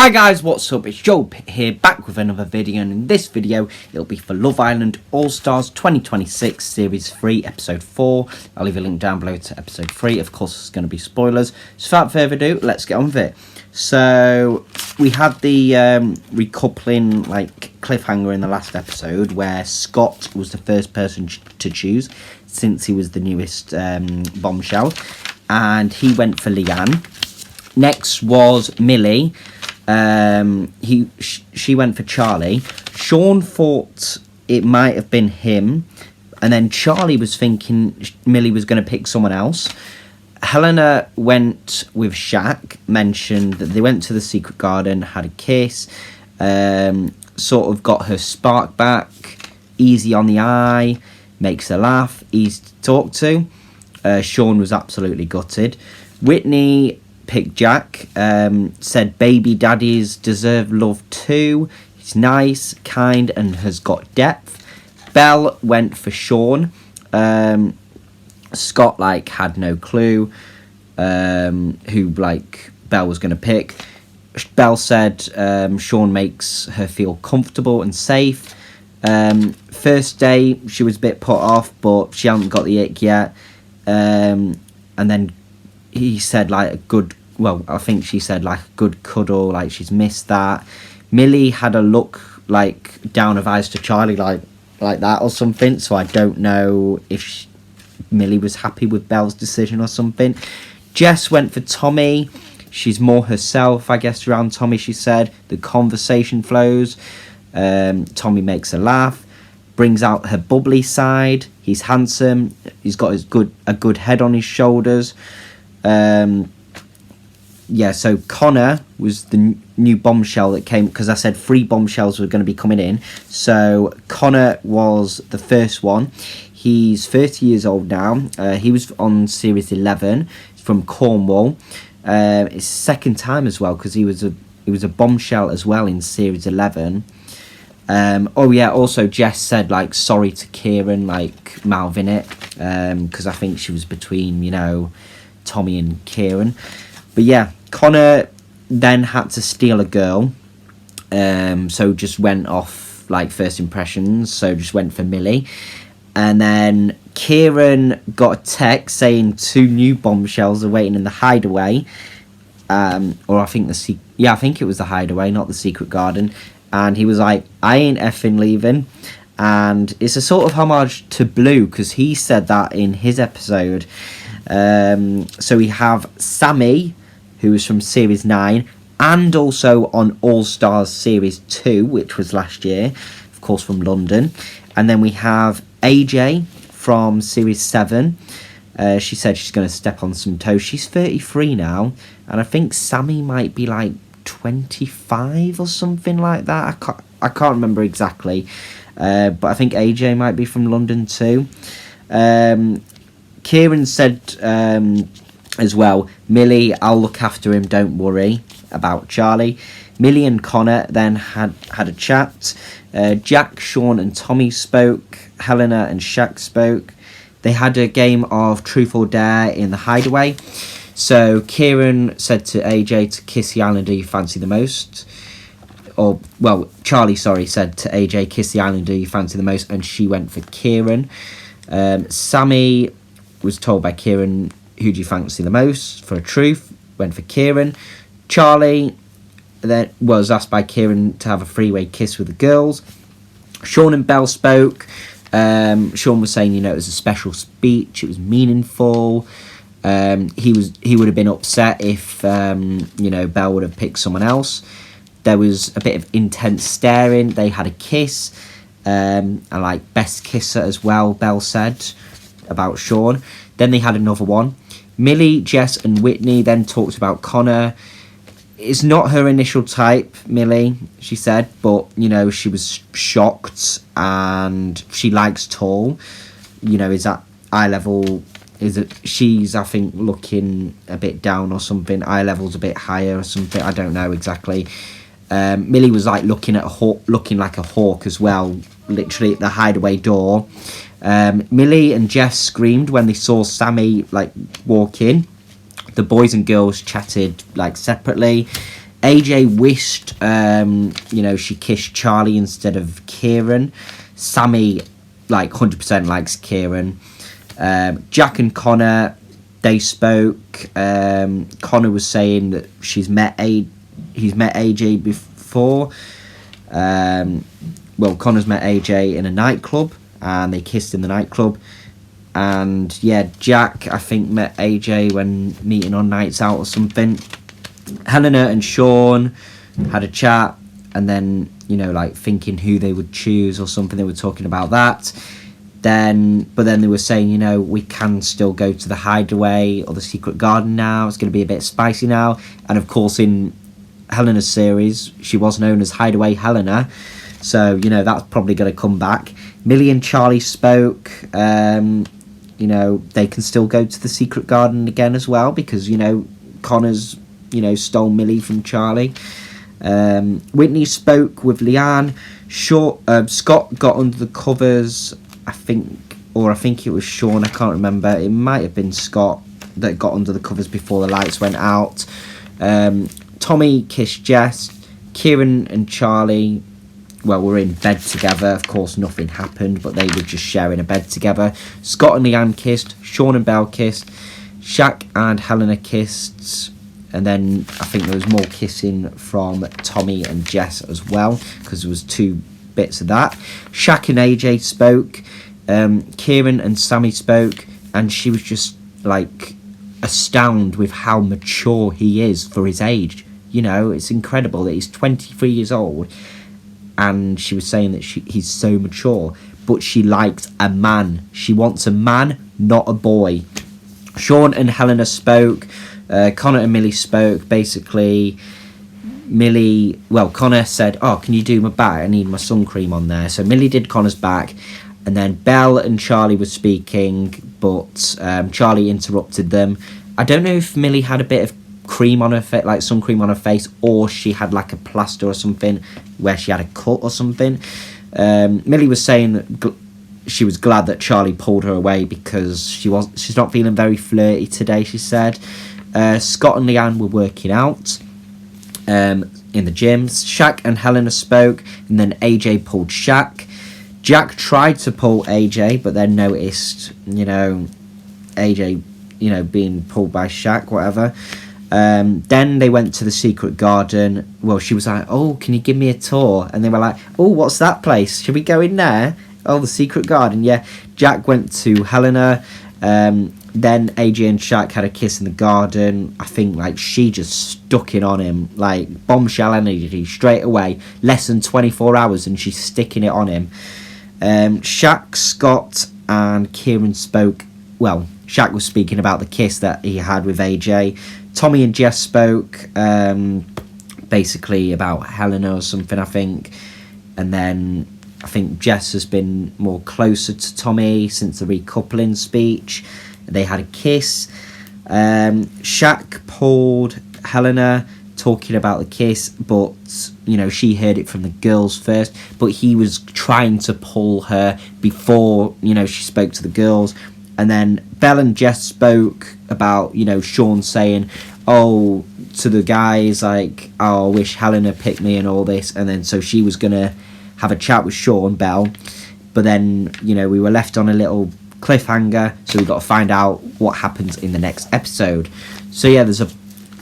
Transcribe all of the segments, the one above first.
Hi guys, what's up? It's Joe here, back with another video, and in this video it'll be for Love Island All Stars 2026 Series 3 Episode 4. I'll leave a link down below to Episode 3. Of course, it's going to be spoilers. So without further ado, let's get on with it. So we had the recoupling cliffhanger in the last episode where Scott was the first person to choose since he was the newest bombshell, and he went for Leanne. Next was Millie. She went for Charlie. Sean thought it might have been him, and then Charlie was thinking Millie was going to pick someone else. Helena went with Shaq, mentioned that they went to the secret garden, had a kiss, sort of got her spark back, easy on the eye, makes her laugh, easy to talk to. Sean was absolutely gutted. Whitney picked Jack, said baby daddies deserve love too. He's nice, kind, and has got depth. Belle went for Sean. Scott had no clue who Belle was going to pick. Belle said Sean makes her feel comfortable and safe. First day she was a bit put off, but she hadn't got the ick yet. And then he said I think she said a good cuddle, she's missed that. Millie had a look down of eyes to Charlie like that or something, so I don't know if Millie was happy with Belle's decision or something. Jess went for Tommy. She's more herself, I guess, around Tommy, she said. The conversation flows. Tommy makes her laugh, brings out her bubbly side. He's handsome. He's got a good head on his shoulders. So Connor was the new bombshell that came, because I said 3 bombshells were going to be coming in. So Connor was the first one. He's 30 years old now. He was on Series 11. He's from Cornwall. It's his second time as well, because he was a bombshell as well in Series 11. Also Jess said sorry to Kieran, mouthing it, because I think she was between Tommy and Kieran. But yeah, Connor then had to steal a girl, so just went off first impressions, so just went for Millie. And then Kieran got a text saying 2 new bombshells are waiting in the hideaway, or I think it was the hideaway, not the secret garden. And he was like, I ain't effing leaving. And it's a sort of homage to Blue, because he said that in his episode. So we have Sammy, who was from Series 9, and also on All Stars Series 2, which was last year, of course, from London. And then we have AJ from Series 7. She said she's going to step on some toes. She's 33 now, and I think Sammy might be 25 or something like that. I can't remember exactly, but I think AJ might be from London too. Kieran said as well, Millie, I'll look after him, don't worry about Charlie. Millie and Connor then had a chat. Jack, Sean and Tommy spoke. Helena and Shaq spoke. They had a game of Truth or Dare in the hideaway. So Kieran said to AJ to kiss the islander you fancy the most. Charlie said to AJ, kiss the islander you fancy the most, and she went for Kieran. Sammy was told by Kieran, who do you fancy the most, for a truth, went for Kieran. Charlie then was asked by Kieran to have a 3-way kiss with the girls. Sean and Belle spoke. Sean was saying, it was a special speech, it was meaningful. He would have been upset if Belle would have picked someone else. There was a bit of intense staring. They had a kiss, and best kisser as well, Belle said about Sean. Then they had another one. Millie, Jess and Whitney then talked about Connor. It's not her initial type, Millie, she said, but she was shocked, and she likes tall. Is that eye level? She's, I think, looking a bit down or something. Eye level's a bit higher or something. I don't know exactly. Millie was looking like a hawk as well, literally at the hideaway door. Millie and Jess screamed when they saw Sammy walk in. The boys and girls chatted separately. AJ wished, she kissed Charlie instead of Kieran. Sammy, 100% likes Kieran. Jack and Connor, they spoke. Connor was saying that he's met AJ before. Connor's met AJ in a nightclub, and they kissed in the nightclub. And yeah, Jack, I think, met AJ when meeting on nights out or something. Helena and Sean had a chat, and then, thinking who they would choose or something. They were talking about that. But then they were saying, we can still go to the Hideaway or the Secret Garden now. It's going to be a bit spicy now. And of course, in Helena's series, she was known as Hideaway Helena. So, that's probably going to come back. Millie and Charlie spoke. They can still go to the Secret Garden again as well, because, Connor's, stole Millie from Charlie. Whitney spoke with Leanne. Scott got under the covers, I think it was Sean, I can't remember. It might have been Scott that got under the covers before the lights went out. Tommy kissed Jess. Kieran and Charlie, were in bed together. Of course, nothing happened, but they were just sharing a bed together. Scott and Leanne kissed. Sean and Belle kissed. Shaq and Helena kissed. And then I think there was more kissing from Tommy and Jess as well, because there was 2 bits of that. Shaq and AJ spoke. Kieran and Sammy spoke, and she was just astounded with how mature he is for his age. It's incredible that he's 23 years old, and she was saying that he's so mature, but she likes a man. She wants a man, not a boy. Sean and Helena spoke. Connor and Millie spoke. Basically, Connor said, can you do my back? I need my sun cream on there. So Millie did Connor's back, and then Belle and Charlie were speaking, but Charlie interrupted them. I don't know if Millie had a bit of cream on her face, sun cream on her face, or she had a plaster or something where she had a cut or something. Millie was saying that she was glad that Charlie pulled her away because she's not feeling very flirty today, she said. Scott and Leanne were working out in the gyms. Shaq and Helena spoke, and then AJ pulled Shaq. Jack tried to pull AJ, but then noticed, AJ, being pulled by Shaq, whatever. Then they went to the Secret Garden. She was like, can you give me a tour? And they were like, what's that place? Should we go in there? The Secret Garden, yeah. Jack went to Helena. Then AJ and Shaq had a kiss in the garden. I think she just stuck it on him, bombshell energy straight away. Less than 24 hours and she's sticking it on him. Shaq, Scott and Kieran spoke. Shaq was speaking about the kiss that he had with AJ. Tommy and Jess spoke, basically about Helena or something, I think. And then I think Jess has been more closer to Tommy since the recoupling speech. They had a kiss. Shaq pulled Helena, talking about the kiss, but she heard it from the girls first, but he was trying to pull her before she spoke to the girls. And then Belle and Jess spoke about Sean saying to the guys I wish Helena picked me and all this, and then so she was gonna have a chat with Sean, Belle, but then we were left on a little cliffhanger, so we've got to find out what happens in the next episode. So yeah, there's a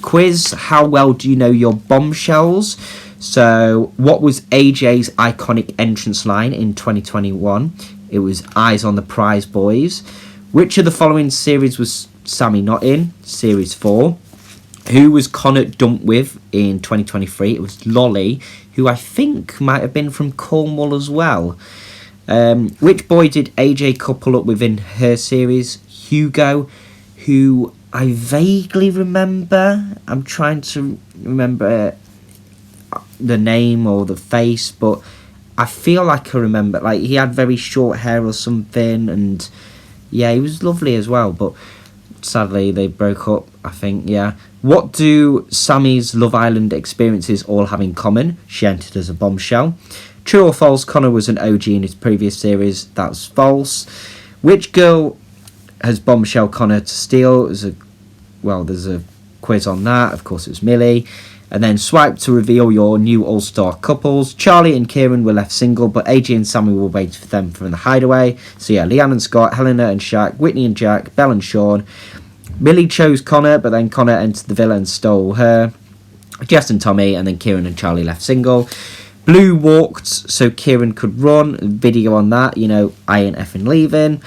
quiz. How well do you know your bombshells? So what was AJ's iconic entrance line in 2021? It was Eyes on the Prize Boys. Which of the following series was Sammy not in? Series 4. Who was Connor dumped with in 2023? It was Lolly, who I think might have been from Cornwall as well. Which boy did AJ couple up with in her series? Hugo, who I vaguely remember. I'm trying to remember the name or the face, but I feel like I remember. He had very short hair or something, and yeah, he was lovely as well, but sadly they broke up, I think, yeah. What do Sammy's Love Island experiences all have in common? She entered as a bombshell. True or false, Connor was an OG in his previous series? That's false. Which girl has bombshell Connor to steal? There's a quiz on that. Of course, it was Millie. And then swipe to reveal your new all-star couples. Charlie and Kieran were left single, but AJ and Sammy will wait for them from the hideaway. So yeah, Leanne and Scott, Helena and Shaq, Whitney and Jack, Belle and Sean. Millie chose Connor, but then Connor entered the villa and stole her. Jess and Tommy, and then Kieran and Charlie left single. Blue walked so Kieran could run. Video on that, you know, I ain't effing leaving.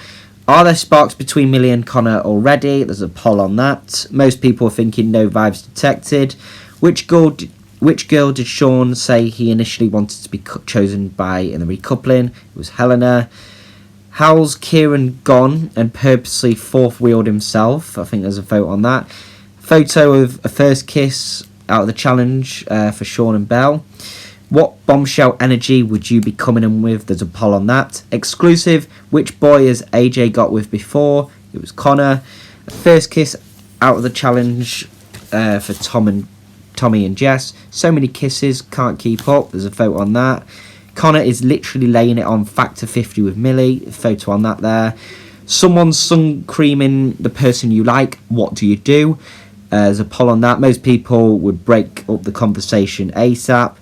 Are there sparks between Millie and Connor already? There's a poll on that. Most people are thinking no vibes detected. Which girl did Sean say he initially wanted to be chosen by in the recoupling? It was Helena. How's Kieran gone and purposely fourth-wheeled himself? I think there's a vote on that. Photo of a first kiss out of the challenge for Sean and Belle. What bombshell energy would you be coming in with? There's a poll on that. Exclusive. Which boy has AJ got with before? It was Connor. First kiss out of the challenge for Tommy and Jess. So many kisses, can't keep up. There's a vote on that. Connor is literally laying it on factor 50 with Millie. A photo on that there. Someone's sun creaming the person you like. What do you do? There's a poll on that. Most people would break up the conversation ASAP.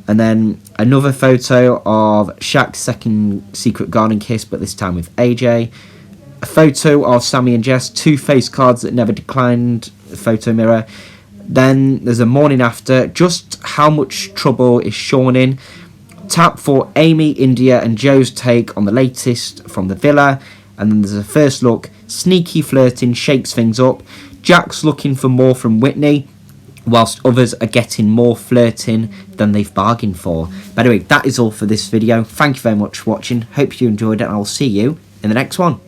And then another photo of Shaq's second secret garden kiss, but this time with AJ. A photo of Sammy and Jess, 2 face cards that never declined, photo mirror. Then there's a morning after. Just how much trouble is Sean in? Tap for Amy, India and Joe's take on the latest from the villa. And then there's a first look. Sneaky flirting shakes things up. Jack's looking for more from Whitney, whilst others are getting more flirting than they've bargained for. But anyway, that is all for this video. Thank you very much for watching. Hope you enjoyed it, and I'll see you in the next one.